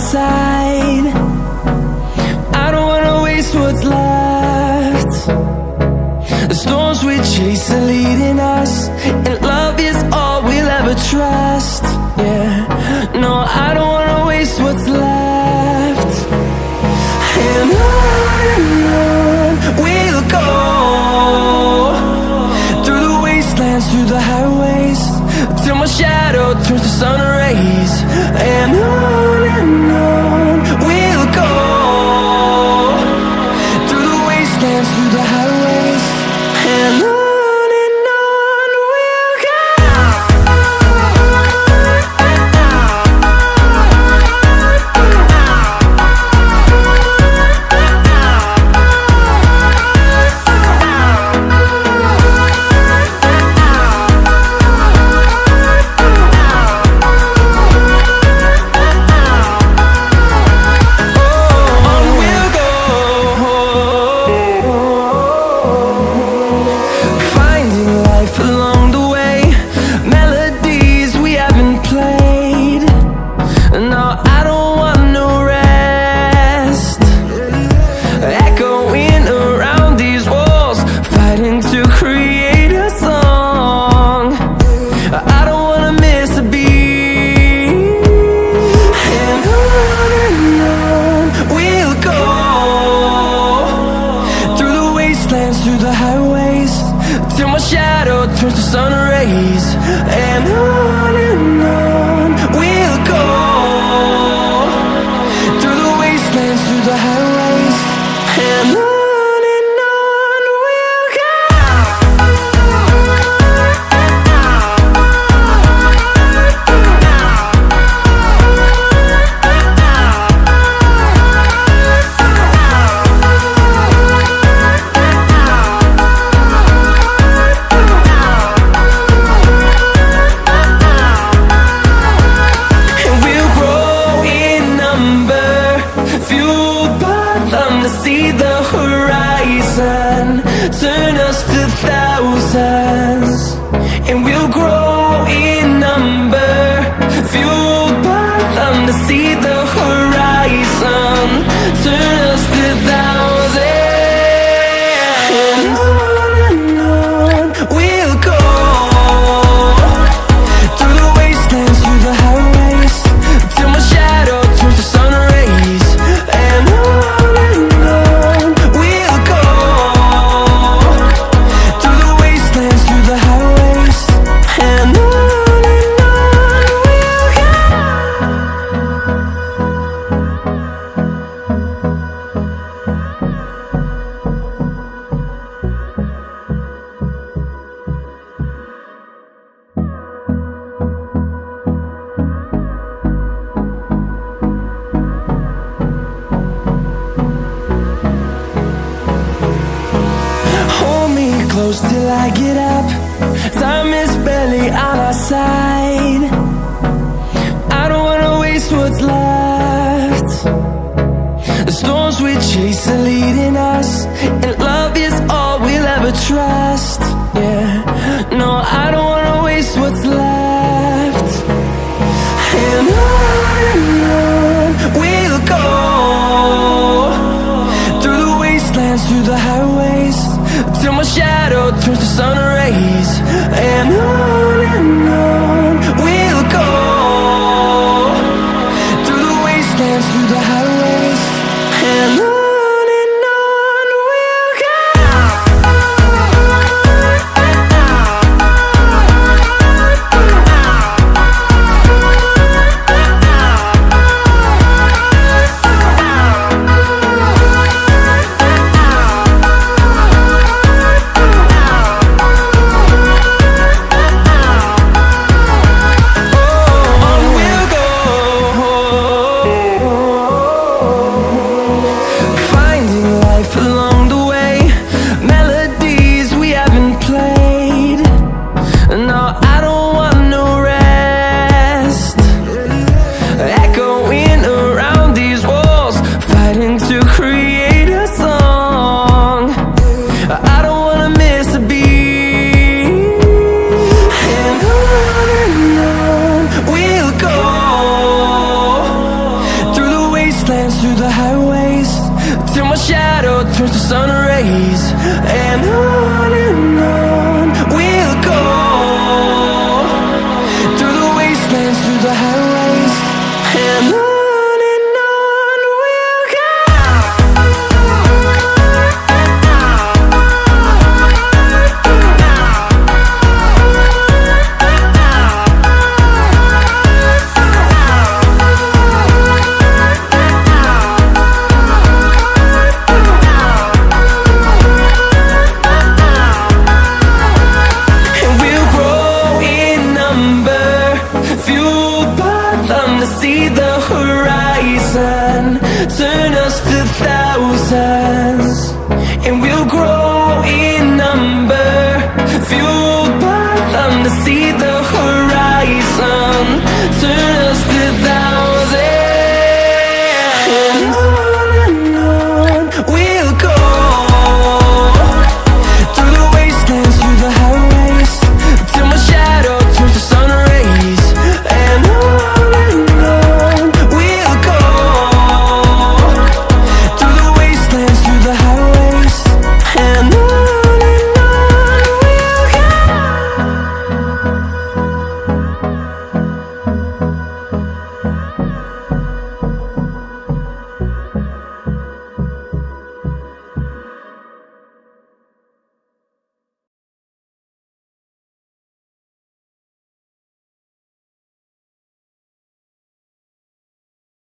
side. I don't wanna waste what's left. The storms we chase are leading us, and love is all we'll ever trust. Yeah, no, I don't wanna waste what's left. And on we'll go, through the wastelands, through the highways, till my shadow turns to sun rays. And on we'll go, through the wastelands, through the highways, and on we'll go. Through the highways, till my shadow turns to sun rays. And on we'll go, through the wastelands, through the highways, and on we'll go. To see the horizon turn us to thousands, and we'll grow in number, fueled by them. To see the horizon turn us to thousands, and on we'll go, through the wastelands, through the highways, till my shadow turns to sun rays. And close till I get up. Time is barely on our side. I don't wanna waste what's left. The storms we chase are leading us, and love is all we'll ever trust. Yeah, no, I don't wanna waste what's left. And on we'll go, through the wastelands, through the highways, till my shadow turns to sun rays. And on we'll go, through the wastelands, through the highways, and on. dance through the highways till my shadow turns to sun rays. And on